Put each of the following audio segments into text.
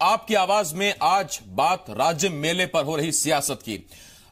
आपकी आवाज में आज बात राज्य मेले पर हो रही सियासत की।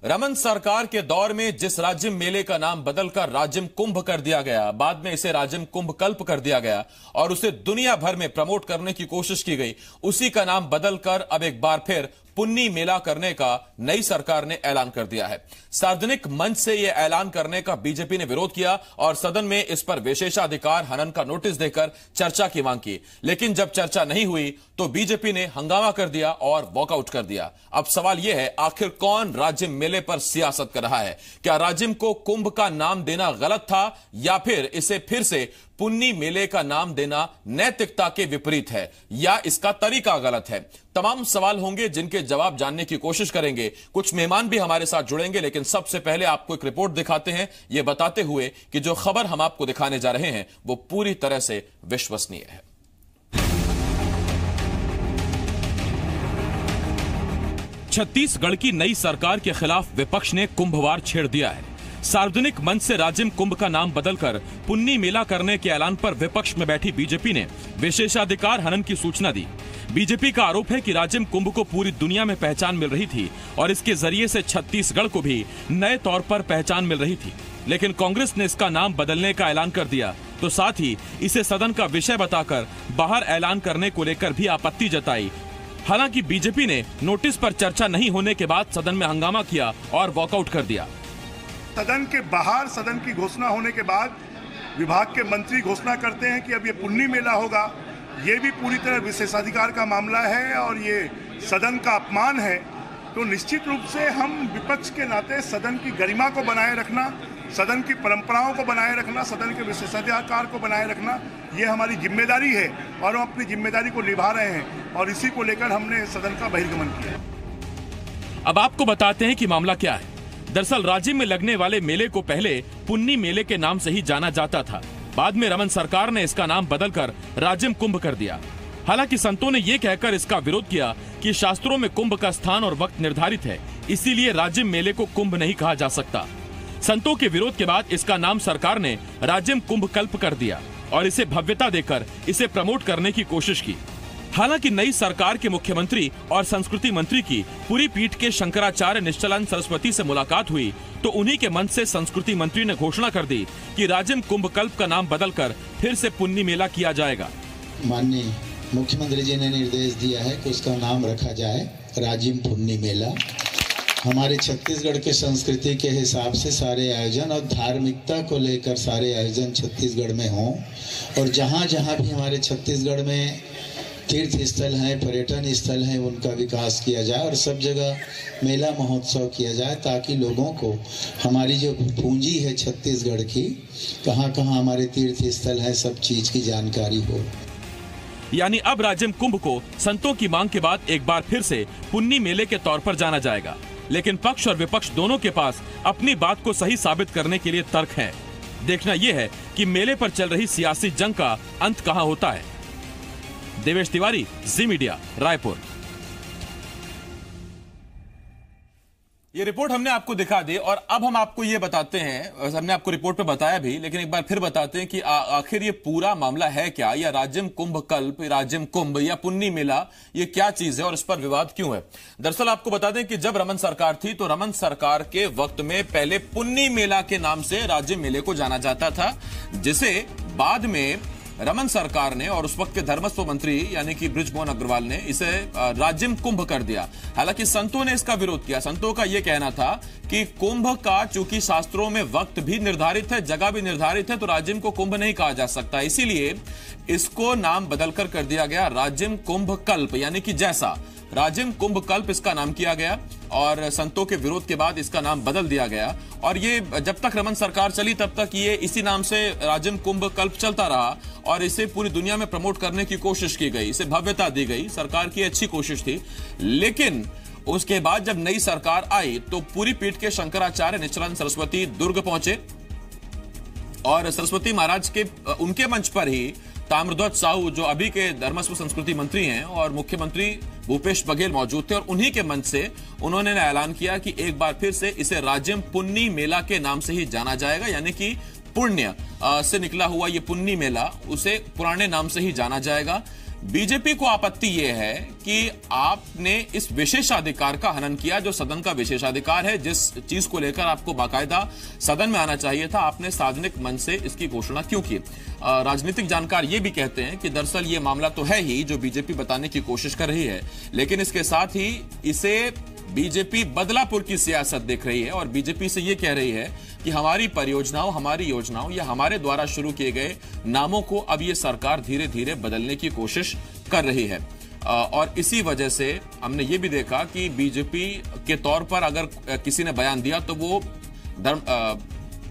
रमन सरकार के दौर में जिस राज्य मेले का नाम बदलकर राज्य कुंभ कर दिया गया, बाद में इसे राज्य कुंभ कल्प कर दिया गया और उसे दुनिया भर में प्रमोट करने की कोशिश की गई, उसी का नाम बदलकर अब एक बार फिर पुन्नी मेला करने का नई सरकार ने ऐलान कर दिया है। सार्वजनिक मंच से यह ऐलान करने का बीजेपी ने विरोध किया और सदन में इस पर विशेषाधिकार हनन का नोटिस देकर चर्चा की मांग की, लेकिन जब चर्चा नहीं हुई तो बीजेपी ने हंगामा कर दिया और वॉकआउट कर दिया। अब सवाल यह है, आखिर कौन राज्य मेले पर सियासत कर रहा है? क्या राज्य को कुंभ का नाम देना गलत था या फिर इसे फिर से पुन्नी मेले का नाम देना नैतिकता के विपरीत है या इसका तरीका गलत है? तमाम सवाल होंगे जिनके जवाब जानने की कोशिश करेंगे। कुछ मेहमान भी हमारे साथ जुड़ेंगे, लेकिन सबसे पहले आपको एक रिपोर्ट दिखाते हैं, यह बताते हुए कि जो खबर हम आपको दिखाने जा रहे हैं वो पूरी तरह से विश्वसनीय है। छत्तीसगढ़ की नई सरकार के खिलाफ विपक्ष ने कुंभवार छेड़ दिया है। सार्वजनिक मंच से राज्य कुंभ का नाम बदलकर पुन्नी मेला करने के ऐलान पर विपक्ष में बैठी बीजेपी ने विशेषाधिकार हनन की सूचना दी। बीजेपी का आरोप है कि राज्य कुंभ को पूरी दुनिया में पहचान मिल रही थी और इसके जरिए से छत्तीसगढ़ को भी नए तौर पर पहचान मिल रही थी, लेकिन कांग्रेस ने इसका नाम बदलने का ऐलान कर दिया तो साथ ही इसे सदन का विषय बताकर बाहर ऐलान करने को लेकर भी आपत्ति जताई। हालांकि बीजेपी ने नोटिस पर चर्चा नहीं होने के बाद सदन में हंगामा किया और वॉकआउट कर दिया। सदन के बाहर सदन की घोषणा होने के बाद विभाग के मंत्री घोषणा करते हैं कि अब ये पुन्नी मेला होगा। ये भी पूरी तरह विशेषाधिकार का मामला है और ये सदन का अपमान है। तो निश्चित रूप से हम विपक्ष के नाते सदन की गरिमा को बनाए रखना, सदन की परंपराओं को बनाए रखना, सदन के विशेषाधिकार को बनाए रखना, ये हमारी जिम्मेदारी है और हम अपनी जिम्मेदारी को निभा रहे हैं और इसी को लेकर हमने सदन का बहिर्गमन किया। अब आपको बताते हैं कि मामला क्या है। दरअसल राज्य में लगने वाले मेले को पहले पुन्नी मेले के नाम से ही जाना जाता था। बाद में रमन सरकार ने इसका नाम बदलकर राज्य कुंभ कर दिया। हालांकि संतों ने यह कहकर इसका विरोध किया कि शास्त्रों में कुंभ का स्थान और वक्त निर्धारित है, इसीलिए राज्य मेले को कुंभ नहीं कहा जा सकता। संतों के विरोध के बाद इसका नाम सरकार ने राज्य कुंभ कल्प कर दिया और इसे भव्यता देकर इसे प्रमोट करने की कोशिश की। हालांकि नई सरकार के मुख्यमंत्री और संस्कृति मंत्री की पूरी पीठ के शंकराचार्य निश्चलानंद सरस्वती से मुलाकात हुई तो उन्हीं के मंच से संस्कृति मंत्री ने घोषणा कर दी कि राज्य कुंभ कल्प का नाम बदलकर फिर से पुन्नी मेला किया जाएगा। माननीय मुख्यमंत्री जी ने निर्देश दिया है कि उसका नाम रखा जाए राज्य पुन्नी मेला। हमारे छत्तीसगढ़ के संस्कृति के हिसाब से सारे आयोजन और धार्मिकता को लेकर सारे आयोजन छत्तीसगढ़ में हों और जहाँ जहाँ भी हमारे छत्तीसगढ़ में तीर्थ स्थल हैं, पर्यटन स्थल हैं, उनका विकास किया जाए और सब जगह मेला महोत्सव किया जाए ताकि लोगों को हमारी जो पूंजी है छत्तीसगढ़ की, कहाँ कहाँ हमारे तीर्थ स्थल है, सब चीज की जानकारी हो। यानी अब राज्य कुंभ को संतों की मांग के बाद एक बार फिर से पुन्नी मेले के तौर पर जाना जाएगा, लेकिन पक्ष और विपक्ष दोनों के पास अपनी बात को सही साबित करने के लिए तर्क है। देखना यह है कि मेले पर चल रही सियासी जंग का अंत कहां होता है। देवेश तिवारी, जी मीडिया, रायपुर। ये रिपोर्ट हमने आपको दिखा दी और अब हम आपको ये बताते हैं, हमने आपको रिपोर्ट पे बताया भी, लेकिन एक बार फिर बताते हैं कि आखिर ये पूरा मामला है क्या, या राज्य कुंभ कल्प, राज्य कुंभ या पुन्नी मेला, ये क्या चीज है और इस पर विवाद क्यों है। दरअसल आपको बता दें कि जब रमन सरकार थी तो रमन सरकार के वक्त में पहले पुन्नी मेला के नाम से राज्य मेले को जाना जाता था, जिसे बाद में रमन सरकार ने और उस वक्त के धर्मस्व मंत्री यानी कि बृजमोहन अग्रवाल ने इसे राज्य कुंभ कर दिया। हालांकि संतों ने इसका विरोध किया। संतों का यह कहना था कि कुंभ का चूंकि शास्त्रों में वक्त भी निर्धारित है, जगह भी निर्धारित है, तो राज्य को कुंभ नहीं कहा जा सकता, इसीलिए इसको नाम बदलकर कर दिया गया राज्य कुंभ कल्प, यानी कि जैसा राज्य कुंभ कल्प इसका नाम किया गया और संतों के विरोध के बाद इसका नाम बदल दिया गया। और ये जब तक रमन सरकार चली तब तक ये इसी नाम से राज्य कुंभ कल्प चलता रहा और इसे पूरी दुनिया में प्रमोट करने की कोशिश की गई, इसे भव्यता दी गई। सरकार की अच्छी कोशिश थी, लेकिन उसके बाद जब नई सरकार आई तो पूरी पीठ के शंकराचार्य निश्चलानंद सरस्वती दुर्ग पहुंचे और सरस्वती महाराज के उनके मंच पर ही ताम्रध्वज साहू, जो अभी के धर्मस्व संस्कृति मंत्री हैं, और मुख्यमंत्री भूपेश बघेल मौजूद थे और उन्हीं के मंच से उन्होंने ऐलान किया कि एक बार फिर से इसे राज्य पुन्नी मेला के नाम से ही जाना जाएगा, यानी कि पुण्य से निकला हुआ ये पुन्नी मेला, उसे पुराने नाम से ही जाना जाएगा। बीजेपी को आपत्ति यह है कि आपने इस विशेषाधिकार का हनन किया, जो सदन का विशेषाधिकार है, जिस चीज को लेकर आपको बाकायदा सदन में आना चाहिए था, आपने सार्वजनिक मंच से इसकी घोषणा क्यों की। राजनीतिक जानकार ये भी कहते हैं कि दरअसल ये मामला तो है ही जो बीजेपी बताने की कोशिश कर रही है, लेकिन इसके साथ ही इसे बीजेपी बदलापुर की सियासत देख रही है और बीजेपी से यह कह रही है कि हमारी परियोजनाओं, हमारी योजनाओं या हमारे द्वारा शुरू किए गए नामों को अब ये सरकार धीरे धीरे बदलने की कोशिश कर रही है। और इसी वजह से हमने ये भी देखा कि बीजेपी के तौर पर अगर किसी ने बयान दिया तो वो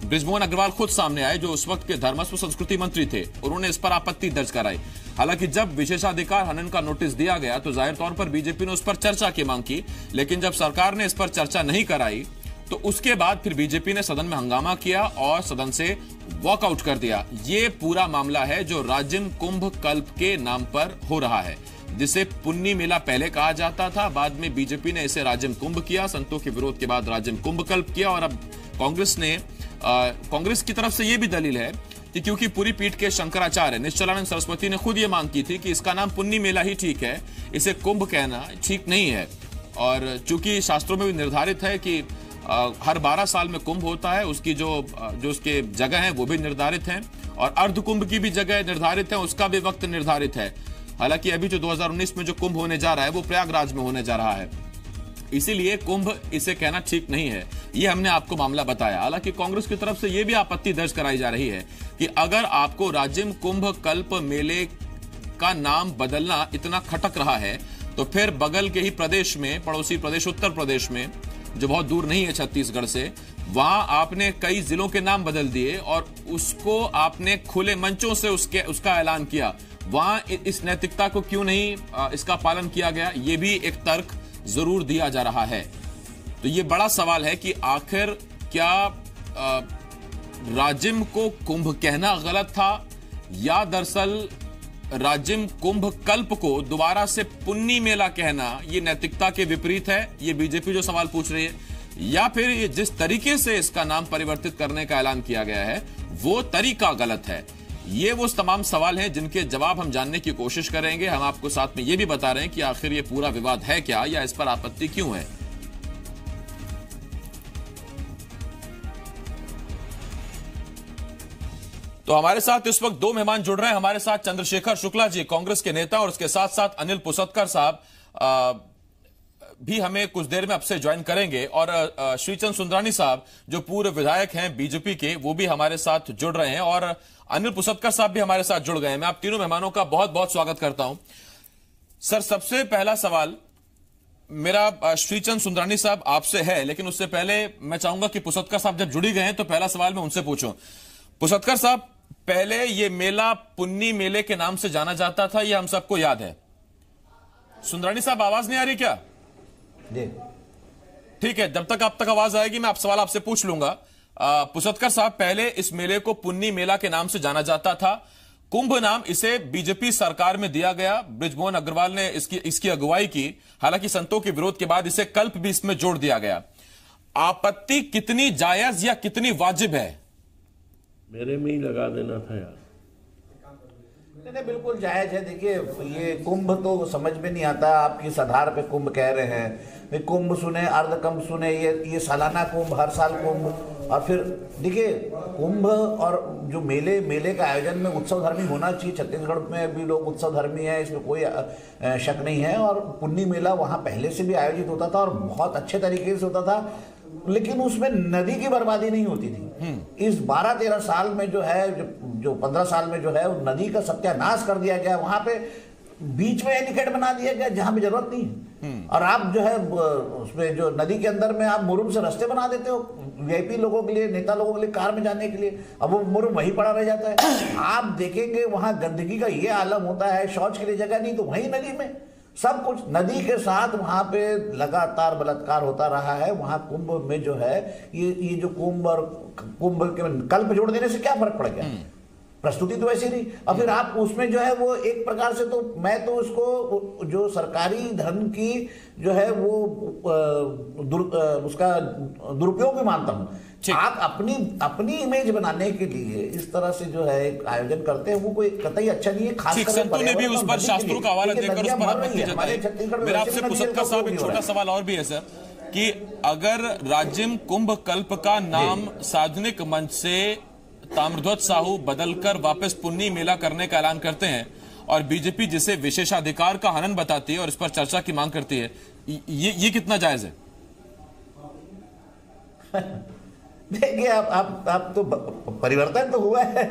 बृजमोहन अग्रवाल खुद सामने आए, जो उस वक्त के धर्मस्व संस्कृति मंत्री थे। उन्होंने इस पर आपत्ति दर्ज कराई। हालांकि जब विशेषाधिकार हनन का नोटिस दिया गया तो जाहिर तौर पर बीजेपी ने उस पर चर्चा की मांग की, लेकिन जब सरकार ने इस पर चर्चा नहीं कराई तो उसके बाद फिर बीजेपी ने सदन में हंगामा किया और सदन से वॉकआउट कर दिया। ये पूरा मामला है जो राजिम कुंभ कल्प के नाम पर हो रहा है, जिसे पुन्नी मेला पहले कहा जाता था, बाद में बीजेपी ने इसे राजिम कुंभ किया, संतों के विरोध के बाद राजिम कुंभ कल्प किया। और अब कांग्रेस की तरफ से यह भी दलील है कि क्योंकि पूरी पीठ के शंकराचार्य निश्चलानंद सरस्वती ने खुद यह मांग की थी कि इसका नाम पुन्नी मेला ही ठीक है, इसे कुंभ कहना ठीक नहीं है। और चूंकि शास्त्रों में भी निर्धारित है कि हर 12 साल में कुंभ होता है, उसकी जो उसके जगह है वो भी निर्धारित है, और अर्ध कुंभ की भी जगह निर्धारित है, उसका भी वक्त निर्धारित है। हालांकि अभी जो 2019 में जो कुंभ होने जा रहा है वो प्रयागराज में होने जा रहा है, इसीलिए कुंभ इसे कहना ठीक नहीं है। ये हमने आपको मामला बताया। हालांकि कांग्रेस की तरफ से यह भी आपत्ति दर्ज कराई जा रही है कि अगर आपको राजिम कुंभ कल्प मेले का नाम बदलना इतना खटक रहा है तो फिर बगल के ही प्रदेश में, पड़ोसी प्रदेश उत्तर प्रदेश में, जो बहुत दूर नहीं है छत्तीसगढ़ से, वहां आपने कई जिलों के नाम बदल दिए और उसको आपने खुले मंचों से उसका ऐलान किया। वहां इस नैतिकता को क्यों नहीं इसका पालन किया गया, यह भी एक तर्क जरूर दिया जा रहा है। तो यह बड़ा सवाल है कि आखिर क्या राजिम को कुंभ कहना गलत था, या दरअसल राजिम कुंभ कल्प को दोबारा से पुन्नी मेला कहना ये नैतिकता के विपरीत है। ये बीजेपी जो सवाल पूछ रही है, या फिर ये जिस तरीके से इसका नाम परिवर्तित करने का ऐलान किया गया है वो तरीका गलत है। ये वो तमाम सवाल हैं जिनके जवाब हम जानने की कोशिश करेंगे। हम आपको साथ में ये भी बता रहे हैं कि आखिर ये पूरा विवाद है क्या, या इस पर आपत्ति क्यों है। तो हमारे साथ इस वक्त दो मेहमान जुड़ रहे हैं। हमारे साथ चंद्रशेखर शुक्ला जी, कांग्रेस के नेता, और उसके साथ साथ अनिल पुसतकर साहब भी हमें कुछ देर में आपसे ज्वाइन करेंगे, और श्रीचंद सुंदरानी साहब जो पूर्व विधायक हैं बीजेपी के, वो भी हमारे साथ जुड़ रहे हैं, और अनिल पुसतकर साहब भी हमारे साथ जुड़ गए हैं। मैं आप तीनों मेहमानों का बहुत बहुत स्वागत करता हूं। सर, सबसे पहला सवाल मेरा श्रीचंद सुंदरानी साहब आपसे है, लेकिन उससे पहले मैं चाहूंगा कि पुसतकर साहब जब जुड़ी गए हैं तो पहला सवाल मैं उनसे पूछूं। पुसतकर साहब, पहले ये मेला पुन्नी मेले के नाम से जाना जाता था, ये हम सबको याद है। सुंदरानी साहब, आवाज नहीं आ रही क्या? जी ठीक है, जब तक आप तक आवाज आएगी मैं सवाल आपसे पूछ लूंगा। पुसतकर साहब, पहले इस मेले को पुन्नी मेला के नाम से जाना जाता था, कुंभ नाम इसे बीजेपी सरकार में दिया गया, बृजमोहन अग्रवाल ने इसकी अगुवाई की। हालांकि संतों के विरोध के बाद इसे कल्प भी इसमें जोड़ दिया गया। आपत्ति कितनी जायज या कितनी वाजिब है? मेरे में ही लगा देना था यार। नहीं, बिल्कुल जायज है। देखिए, ये कुंभ तो समझ में नहीं आता, आप किस आधार पे कुंभ कह रहे हैं। कुंभ सुने, अर्धकुंभ सुने, ये सालाना कुंभ, हर साल कुंभ। और फिर देखिए, कुंभ और जो मेले का आयोजन में उत्सव धर्मी होना चाहिए। छत्तीसगढ़ में भी लोग उत्सव धर्मी है, इसमें कोई शक नहीं है। और पुन्नी मेला वहाँ पहले से भी आयोजित होता था और बहुत अच्छे तरीके से होता था, लेकिन उसमें नदी की बर्बादी नहीं होती थी। इस 12-13 साल में जो है, जो 15 साल में जो है, नदी का सत्यानाश कर दिया गया। वहां पे बीच में एनिकेट बना दिया गया जहां पे जरूरत नहीं है। और आप जो है उसमें जो नदी के अंदर में आप मुरुम से रास्ते बना देते हो वीआईपी लोगों के लिए, नेता लोगों के लिए कार में जाने के लिए। अब वो मुरुम वहीं पड़ा रह जाता है। आप देखेंगे वहां गंदगी का ये आलम होता है, शौच के लिए जगह नहीं तो वहीं नदी में सब कुछ। नदी के साथ वहां पे लगातार बलात्कार होता रहा है। वहां कुंभ में जो है ये जो कुंभ और कुंभ के कल्प जोड़ देने से क्या फर्क पड़ गया? प्रस्तुति तो ऐसी नहीं। और फिर आप उसमें जो है वो एक प्रकार से, तो मैं तो उसको जो सरकारी धन की जो है वो उसका दुरुपयोग भी मानता हूं आप अपनी इमेज बनाने के लिए इस तरह से जो है एक आयोजन करते हैं, वो कोई कतई अच्छा नहीं है। खासकर संतों ने भी उस पर शास्त्रों का हवाला देकर उस पर आपत्ति जताई। मेरा आपसे पुसत्कर साहब एक छोटा सवाल और भी है सर, कि अगर राज्यम कुंभ कल्प का नाम सार्वजनिक मंच से ताम्रध्वज साहू बदलकर वापस पुन्नी मेला करने का ऐलान करते हैं और बीजेपी जिसे विशेषाधिकार का हनन बताती है और इस पर चर्चा की मांग करती है, ये कितना जायज है? देखिए, आप तो परिवर्तन तो हुआ है,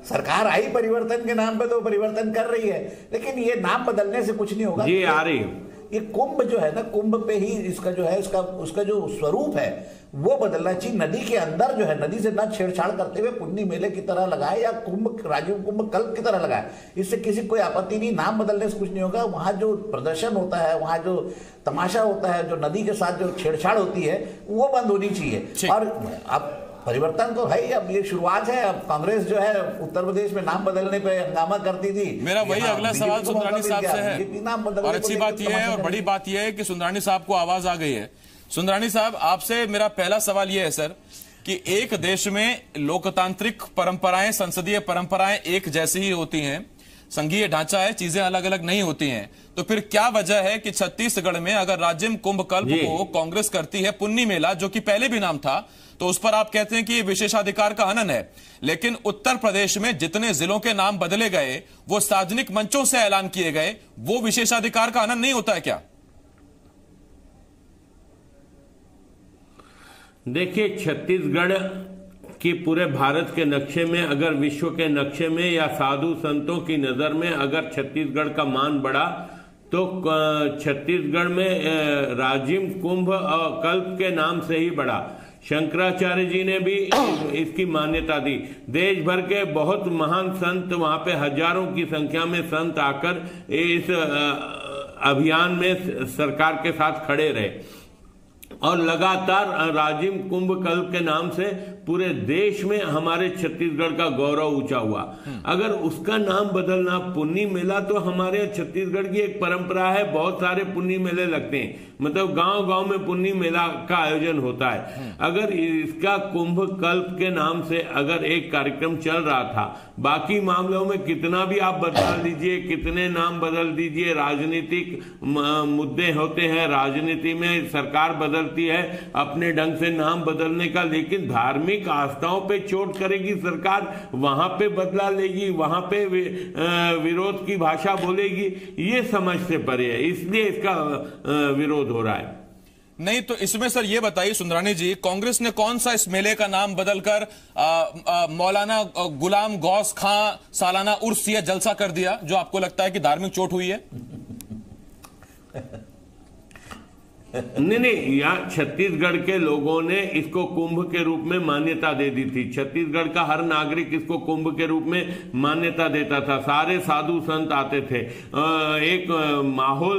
सरकार आई परिवर्तन के नाम पे तो परिवर्तन कर रही है, लेकिन ये नाम बदलने से कुछ नहीं होगा। जी आ रही ये कुंभ जो है ना, कुंभ पे ही इसका जो है उसका जो स्वरूप है वो बदलना चाहिए। नदी के अंदर जो है, नदी से ना छेड़छाड़ करते हुए पुन्नी मेले की तरह लगाए या कुंभ राजीव कुंभ कल्प की तरह लगाए, इससे किसी कोई आपत्ति नहीं। नाम बदलने से कुछ नहीं होगा। वहां जो प्रदर्शन होता है, वहां जो तमाशा होता है, जो नदी के साथ जो छेड़छाड़ होती है, वो बंद होनी चाहिए। और अब परिवर्तन तो है, अब ये शुरुआत है। अब कांग्रेस जो है उत्तर प्रदेश में नाम बदलने पे हंगामा करती थी। मेरा वही अगला सवाल सुंदरानी साहब से है, और अच्छी बात यह है और बड़ी बात यह है कि सुंदरानी साहब को आवाज आ गई है। सुंदरानी साहब, आपसे मेरा पहला सवाल यह है सर, कि एक देश में लोकतांत्रिक परंपराएं, संसदीय परंपराएं एक जैसी ही होती हैं, संघीय ढांचा है, चीजें अलग अलग नहीं होती हैं, तो फिर क्या वजह है कि छत्तीसगढ़ में अगर राज्यम कुंभ कल्प को कांग्रेस करती है पुन्नी मेला, जो कि पहले भी नाम था, तो उस पर आप कहते हैं कि ये विशेषाधिकार का हनन है, लेकिन उत्तर प्रदेश में जितने जिलों के नाम बदले गए, वो सार्वजनिक मंचों से ऐलान किए गए, वो विशेषाधिकार का हनन नहीं होता है क्या? देखिए, छत्तीसगढ़ कि पूरे भारत के नक्शे में, अगर विश्व के नक्शे में या साधु संतों की नजर में अगर छत्तीसगढ़ का मान बढ़ा, तो छत्तीसगढ़ में राजिम कुंभ कल्प के नाम से ही बढ़ा। शंकराचार्य जी ने भी इसकी मान्यता दी। देश भर के बहुत महान संत, वहां पे हजारों की संख्या में संत आकर इस अभियान में सरकार के साथ खड़े रहे और लगातार राजिम कुंभ कल्प के नाम से पूरे देश में हमारे छत्तीसगढ़ का गौरव ऊंचा हुआ। अगर उसका नाम बदलना पुन्नी मेला, तो हमारे छत्तीसगढ़ की एक परंपरा है, बहुत सारे पुन्नी मेले लगते हैं, मतलब गांव गांव में पुन्नी मेला का आयोजन होता है। अगर इसका कुंभ कल्प के नाम से अगर एक कार्यक्रम चल रहा था, बाकी मामलों में कितना भी आप बदल दीजिए, कितने नाम बदल दीजिए, राजनीतिक मुद्दे होते हैं, राजनीति में सरकार बदलती है अपने ढंग से नाम बदलने का, लेकिन धार्मिक आस्थाओं पे चोट करेगी सरकार, वहां पे बदला लेगी, वहां पे विरोध की भाषा बोलेगी, ये समझ से परे है, इसलिए इसका विरोध हो रहा है। नहीं तो इसमें सर ये बताइए सुंदरानी जी, कांग्रेस ने कौन सा इस मेले का नाम बदलकर मौलाना गुलाम गौस खां सालाना उर्स या जलसा कर दिया, जो आपको लगता है कि धार्मिक चोट हुई है? नहीं, यहाँ छत्तीसगढ़ के लोगों ने इसको कुंभ के रूप में मान्यता दे दी थी। छत्तीसगढ़ का हर नागरिक इसको कुंभ के रूप में मान्यता देता था, सारे साधु संत आते थे, एक माहौल,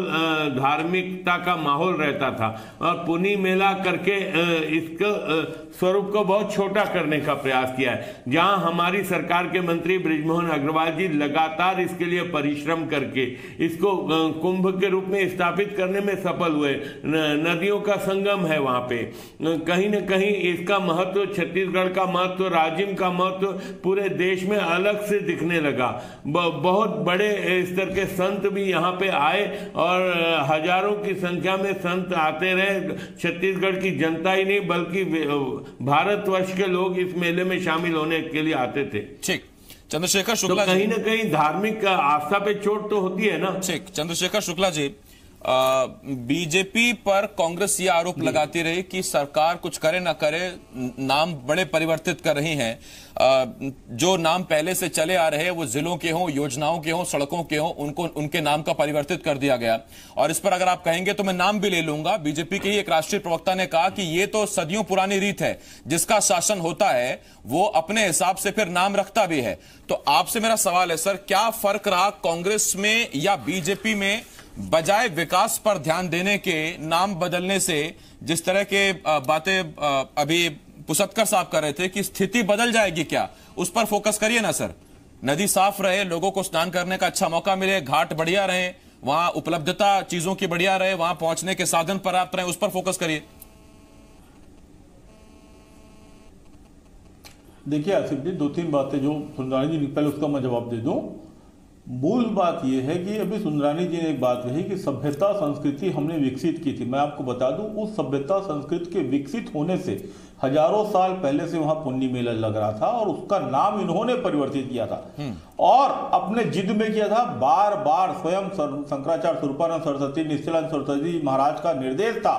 धार्मिकता का माहौल रहता था, और पुन्नी मेला करके इसको स्वरूप को बहुत छोटा करने का प्रयास किया है। जहां हमारी सरकार के मंत्री बृजमोहन अग्रवाल जी लगातार इसके लिए परिश्रम करके इसको कुंभ के रूप में स्थापित करने में सफल हुए। नदियों का संगम है वहां पे, कहीं न कहीं इसका महत्व, छत्तीसगढ़ का महत्व, राजिम का महत्व पूरे देश में अलग से दिखने लगा। बहुत बड़े स्तर के संत भी यहाँ पे आए और हजारों की संख्या में संत आते रहे। छत्तीसगढ़ की जनता ही नहीं बल्कि भारतवर्ष के लोग इस मेले में शामिल होने के लिए आते थे। ठीक, चंद्रशेखर शुक्ला, तो कहीं ना कहीं धार्मिक आस्था पे चोट तो होती है ना। ठीक, चंद्रशेखर शुक्ला जी, बीजेपी पर कांग्रेस ये आरोप लगाती रही कि सरकार कुछ करे ना करे, नाम बड़े परिवर्तित कर रही हैं, जो नाम पहले से चले आ रहे हैं वो जिलों के हों, योजनाओं के हों, सड़कों के हों, उनको उनके नाम का परिवर्तित कर दिया गया। और इस पर अगर आप कहेंगे तो मैं नाम भी ले लूंगा। बीजेपी के ही एक राष्ट्रीय प्रवक्ता ने कहा कि ये तो सदियों पुरानी रीत है, जिसका शासन होता है वो अपने हिसाब से फिर नाम रखता भी है। तो आपसे मेरा सवाल है सर, क्या फर्क रहा कांग्रेस में या बीजेपी में, बजाय विकास पर ध्यान देने के नाम बदलने से? जिस तरह के बातें अभी पुसत्कर साहब कर रहे थे कि स्थिति बदल जाएगी क्या, उस पर फोकस करिए ना सर। नदी साफ रहे, लोगों को स्नान करने का अच्छा मौका मिले, घाट बढ़िया रहे, वहां उपलब्धता चीजों की बढ़िया रहे, वहां पहुंचने के साधन पर्याप्त रहे, उस पर फोकस करिए। देखिए आसिफ जी, 2-3 बातें जो सुंदरानी जी, पहले उसका मैं जवाब दे दूं। मूल बात यह है कि अभी सुंदरानी जी ने एक बात कही कि सभ्यता संस्कृति हमने विकसित की थी। मैं आपको बता दूं, उस सभ्यता संस्कृति के विकसित होने से हजारों साल पहले से वहां पुन्नी मेला लग रहा था और उसका नाम इन्होंने परिवर्तित किया था और अपने जिद में किया था। बार बार स्वयं शंकराचार्य स्वरूपानंद सरस्वती, निश्चलानंद सरस्वती महाराज का निर्देश था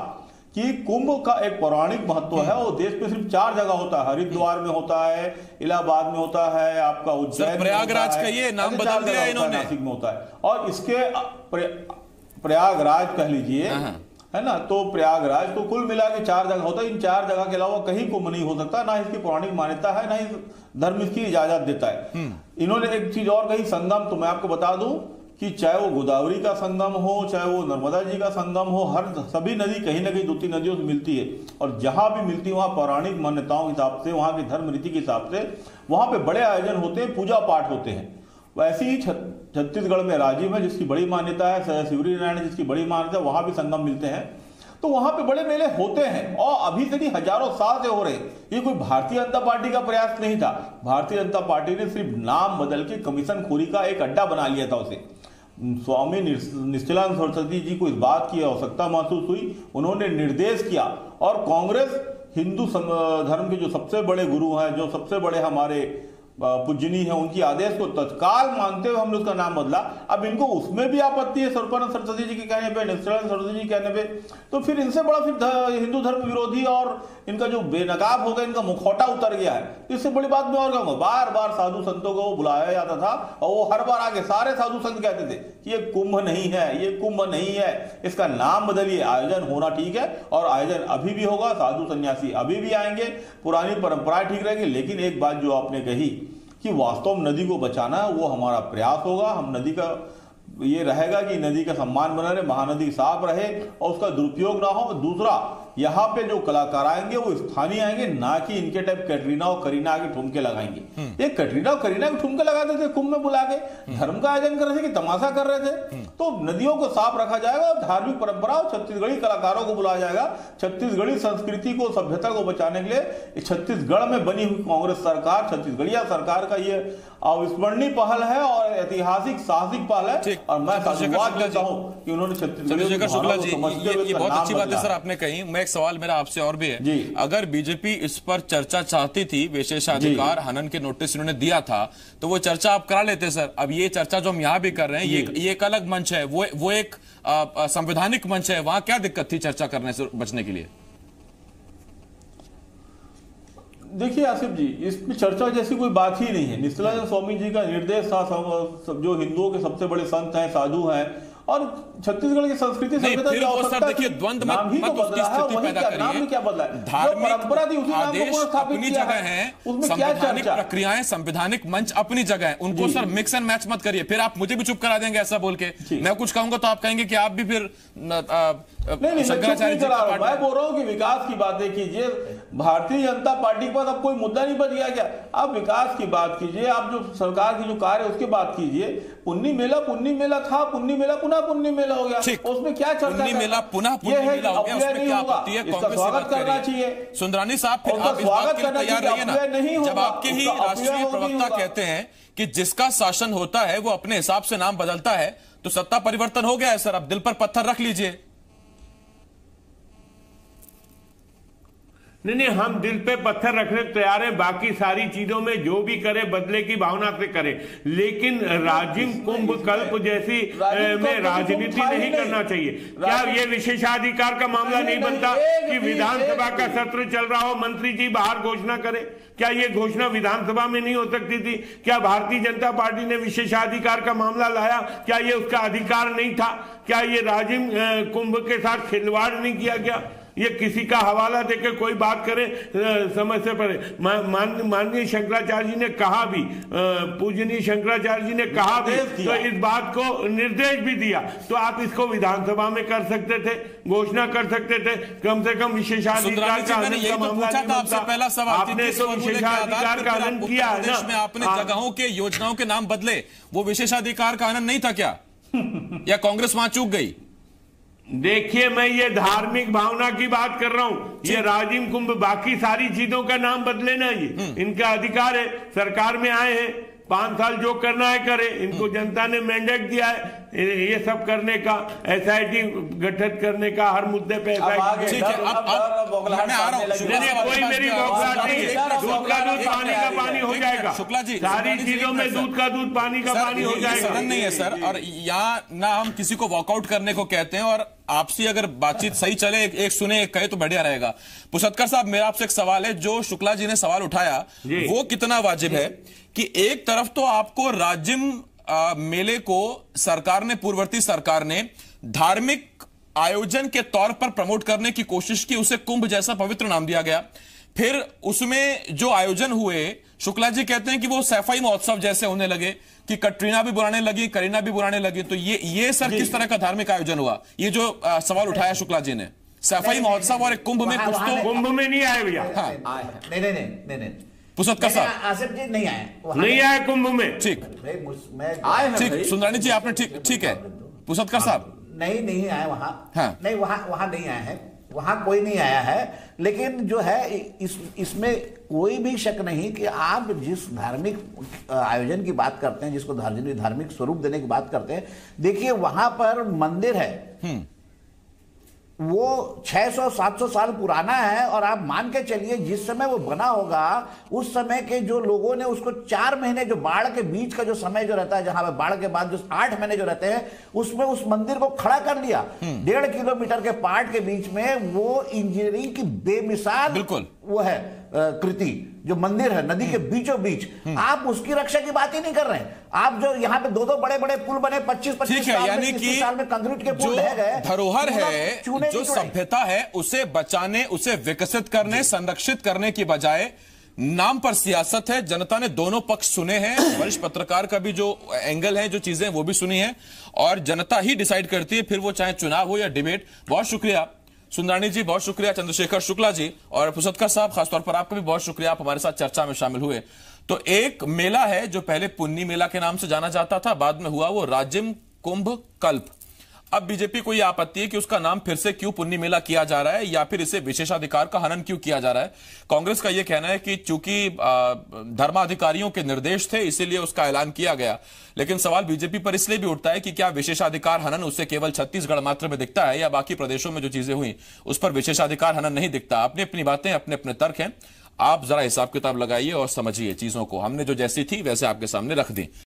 कि कुंभ का एक पौराणिक महत्व है। वो देश में सिर्फ 4 जगह होता है, हरिद्वार में होता है, इलाहाबाद में होता है, आपका उज्जैन, प्रयागराज का ये नाम बदल दिया इन्होंने, नासिक में होता है। और इसके प्रयागराज कह लीजिए, है ना, तो प्रयागराज तो कुल मिला के 4 जगह होता है। इन 4 जगह के अलावा कहीं कुंभ नहीं हो सकता, ना इसकी पौराणिक मान्यता है, ना ही धर्म इसकी इजाजत देता है। इन्होंने एक चीज और कही, संगम। तो मैं आपको बता दूं कि चाहे वो गोदावरी का संगम हो, चाहे वो नर्मदा जी का संगम हो, सभी नदी कहीं ना कहीं 2-3 नदियों से मिलती है और जहां भी मिलती है वहां पौराणिक मान्यताओं के हिसाब से, वहां की धर्म रीति के हिसाब से वहां पे बड़े आयोजन होते हैं, पूजा पाठ होते हैं। वैसे ही छत्तीसगढ़ में राजिम है जिसकी बड़ी मान्यता है, शिवरी नारायण जिसकी बड़ी मान्यता है, वहां भी संगम मिलते हैं। तो वहां पे बड़े मेले होते हैं और अभी से नहीं, हजारों साल से हो रहे। ये कोई भारतीय जनता पार्टी का प्रयास नहीं था। भारतीय जनता पार्टी ने सिर्फ नाम बदल के कमीशन खोरी का एक अड्डा बना लिया था उसे। स्वामी निश्चलानंद सरस्वती जी को इस बात की आवश्यकता महसूस हुई, उन्होंने निर्देश किया और कांग्रेस हिंदू धर्म के जो सबसे बड़े गुरु हैं, जो सबसे बड़े हमारे पूजनीय है, उनकी आदेश को तत्काल मानते हुए हमने उसका नाम बदला। अब इनको उसमें भी आपत्ति है स्वरूपानंद सरस्वती जी के कहने पे, निश्चलानंद सरस्वती जी के कहने पे, तो फिर इनसे बड़ा फिर हिंदू धर्म विरोधी और इनका जो बेनकाब हो गया, इनका मुखौटा उतर गया है। इससे बड़ी बात मैं और कहूंगा, बार बार साधु संतों को बुलाया जाता था और वो हर बार आके सारे साधु संत कहते थे कि ये कुंभ नहीं है, ये कुंभ नहीं है, इसका नाम बदलिए। आयोजन होना ठीक है और आयोजन अभी भी होगा, साधु सन्यासी अभी भी आएंगे, पुरानी परंपराएं ठीक रहेगी। लेकिन एक बात जो आपने कही कि वास्तव में नदी को बचाना है, वो हमारा प्रयास होगा। हम नदी का ये रहेगा कि नदी का सम्मान बना रहे, महानदी साफ रहे और उसका दुरुपयोग ना हो। दूसरा, यहाँ पे जो कलाकार आएंगे वो स्थानीय आएंगे, ना कि इनके टाइप कैटरीना और करीना आगे ठुमके लगाएंगे। ये कैटरीना और करीना के ठुमके लगाते थे कुंभ में बुला के, धर्म का आयोजन कर रहे थे कि तमाशा कर रहे थे। तो नदियों को साफ रखा जाएगा और धार्मिक परंपरा और छत्तीसगढ़ी कलाकारों को बुलाया जाएगा। छत्तीसगढ़ी संस्कृति को, सभ्यता को बचाने के लिए छत्तीसगढ़ में बनी हुई कांग्रेस सरकार, छत्तीसगढ़िया सरकार का ये अविस्मरणीय पहल है और ऐतिहासिक साहसिक पहल है। और मैं साधुवाद देता हूं कि उन्होंने चंद्रशेखर शुक्ला जी, ये बहुत अच्छी बात है सर आपने कही। मैं एक सवाल मेरा आपसे और भी है, अगर बीजेपी इस पर चर्चा चाहती थी, विशेषाधिकार हनन के नोटिस इन्होंने दिया था, तो वो चर्चा आप करा लेते सर। अब ये चर्चा जो हम यहाँ भी कर रहे हैं, ये एक अलग मंच है, वो एक संवैधानिक मंच है। वहां क्या दिक्कत थी चर्चा करने से बचने के लिए? देखिए आसिफ जी, इसमें चर्चा जैसी कोई बात ही नहीं है। निश्चलानंद स्वामी जी का निर्देश था, जो हिंदुओं के सबसे बड़े संत हैं, साधु हैं और छत्तीसगढ़ की संस्कृति सभ्यता की आवश्यकता, देखिए द्वंद मत उसकी स्थिति पैदा करिए। क्या बदला है? धार्मिक आदेश अपनी जगह है, संवैधानिक प्रक्रियाएं, संवैधानिक मंच अपनी जगह है, उनको सर मिक्स एंड मैच मत करिए। फिर आप मुझे भी चुप करा देंगे ऐसा बोल के। मैं कुछ कहूंगा तो आप कहेंगे कि आप भी फिर शंकराचार्य जी का पार्ट। मैं बोल रहा हूं कि विकास की बातें कीजिए। भारतीय जनता पार्टी के पास अब कोई मुद्दा नहीं बच गया क्या? आप विकास की बात कीजिए, आप जो सरकार की जो कार्य है उसकी बात कीजिए। पुन्नी मेला था, पुन्नी मेला पुनः पुन्नी मेला हो गया, उसमें क्या चर्चा? पुन्नी मेला पुनः पुन्नी मेला हो गया, उसमें क्या आपत्ति है? कांग्रेस स्वागत करना चाहिए। सुंदरानी साहब, फिर आप इस बात के लिए तैयार रहिए ना, जब आपके ही राष्ट्रीय प्रवक्ता कहते हैं कि जिसका शासन होता है वो अपने हिसाब से नाम बदलता है, तो सत्ता परिवर्तन हो गया है सर। अब दिल पर पत्थर रख लीजिए। नहीं, हम दिल पे पत्थर रखने तैयार हैं। बाकी सारी चीजों में जो भी करे बदले की भावना से करे, लेकिन राजिम कुंभ कल्प जैसी में राजनीति नहीं करना चाहिए। क्या ये विशेषाधिकार का मामला नहीं बनता कि विधानसभा का सत्र चल रहा हो, मंत्री जी बाहर घोषणा करे? क्या ये घोषणा विधानसभा में नहीं हो सकती थी? क्या भारतीय जनता पार्टी ने विशेषाधिकार का मामला लाया? क्या ये उसका अधिकार नहीं था? क्या ये राजिम कुंभ के साथ खिलवाड़ नहीं किया गया? ये किसी का हवाला देकर कोई बात करे समझ से परे। माननीय शंकराचार्य जी ने कहा भी, पूजनीय शंकराचार्य जी ने कहा भी, तो इस बात को निर्देश भी दिया। तो आप इसको विधानसभा में कर सकते थे, घोषणा कर सकते थे, कम से कम विशेषाधिकार का हनन का मामला नहीं बनता। पहला सवाल आपने तो विशेषाधिकार का हनन किया है ना। में आपने जगहों के, योजनाओं के नाम बदले, वो विशेषाधिकार का हनन नहीं था क्या? या कांग्रेस वहां चूक गई? देखिए, मैं ये धार्मिक भावना की बात कर रहा हूं। ये राजिम कुंभ, बाकी सारी चीजों का नाम बदले ना, ये इनका अधिकार है। सरकार में आए हैं, 5 साल जो करना है करे। इनको जनता ने मैंडेट दिया है ये सब करने का, SIT गठित करने का, हर मुद्दे पे SIT। ठीक है, अब मैं आ रहा हूं। कोई मेरी बौखलाहट नहीं है। दूध का दूध, पानी का पानी हो जाएगा। शुक्ला जी, सारी चीजों में दूध का दूध, पानी का पानी हो जाएगा। सदन नहीं है सर, और यहाँ ना हम किसी को वॉकआउट करने को कहते हैं, और आपसी अगर बातचीत सही चले, एक सुने एक कहे तो बढ़िया रहेगा। पुसतकर साहब, मेरा आपसे एक सवाल है। जो शुक्ला जी ने सवाल उठाया वो कितना वाजिब है कि एक तरफ तो आपको राज्यम मेले को सरकार ने, पूर्ववर्ती सरकार ने धार्मिक आयोजन के तौर पर प्रमोट करने की कोशिश की, उसे कुंभ जैसा पवित्र नाम दिया गया। फिर उसमें जो आयोजन हुए, शुक्ला जी कहते हैं कि वो सैफई महोत्सव जैसे होने लगे, कि कटरीना भी बुलाने लगी, करीना भी बुलाने लगी। तो ये सर किस तरह का धार्मिक आयोजन हुआ? ये जो सवाल उठाया शुक्ला जी ने, सैफई महोत्सव और एक कुंभ में कुछ तो। कुंभ में नहीं आए भैया। हाँ, नहीं। पुसतकर साहब, आसिफ जी नहीं आए, नहीं आए कुंभ में। ठीक, आए ठीक, सुंदरानी जी आपने ठीक है। पुसतकर साहब नहीं आए वहां। हाँ। नहीं, वहां नहीं आए हैं, वहां कोई नहीं आया है। लेकिन जो है इसमें कोई भी शक नहीं कि आप जिस धार्मिक आयोजन की बात करते हैं, जिसको धार्मिक स्वरूप देने की बात करते हैं, देखिए वहां पर मंदिर है, वो 600-700 साल पुराना है। और आप मान के चलिए जिस समय वो बना होगा, उस समय के जो लोगों ने उसको 4 महीने, जो बाढ़ के बीच का जो समय जो रहता है, जहां पे बाढ़ के बाद जो 8 महीने जो रहते हैं, उसमें उस मंदिर को खड़ा कर लिया। 1.5 किलोमीटर के पार्ट के बीच में वो इंजीनियरिंग की बेमिसाल बिल्कुल वो है कृति, जो मंदिर है नदी के बीचों बीच। आप उसकी रक्षा की बात ही नहीं कर रहे हैं। आप जो यहाँ पे 2-2 बड़े-बड़े पुल बने, 25-25 साल यानी कि साल में कंक्रीट के पुल जो रह गए। धरोहर है, जो सभ्यता है, उसे बचाने, उसे विकसित करने, संरक्षित करने की बजाय नाम पर सियासत है। जनता ने दोनों पक्ष सुने हैं, वरिष्ठ पत्रकार का भी जो एंगल है, जो चीजें वो भी सुनी है, और जनता ही डिसाइड करती है, फिर वो चाहे चुनाव हो या डिबेट। बहुत शुक्रिया सुंदरानी जी, बहुत शुक्रिया चंद्रशेखर शुक्ला जी, और पुसतकर साहब खासतौर पर आपका भी बहुत शुक्रिया, आप हमारे साथ चर्चा में शामिल हुए। तो एक मेला है जो पहले पुन्नी मेला के नाम से जाना जाता था, बाद में हुआ वो राजिम कुंभ कल्प। अब बीजेपी को यह आपत्ति है कि उसका नाम फिर से क्यों पुन्नी मेला किया जा रहा है, या फिर इसे विशेषाधिकार का हनन क्यों किया जा रहा है। कांग्रेस का यह कहना है कि चूंकि धर्माधिकारियों के निर्देश थे, इसीलिए उसका ऐलान किया गया। लेकिन सवाल बीजेपी पर इसलिए भी उठता है कि क्या विशेषाधिकार हनन उसे केवल छत्तीसगढ़ मात्र में दिखता है, या बाकी प्रदेशों में जो चीजें हुई उस पर विशेषाधिकार हनन नहीं दिखता। अपनी अपनी बातें, अपने अपने तर्क हैं। आप जरा हिसाब किताब लगाइए और समझिए चीजों को। हमने जो जैसी थी वैसे आपके सामने रख दी।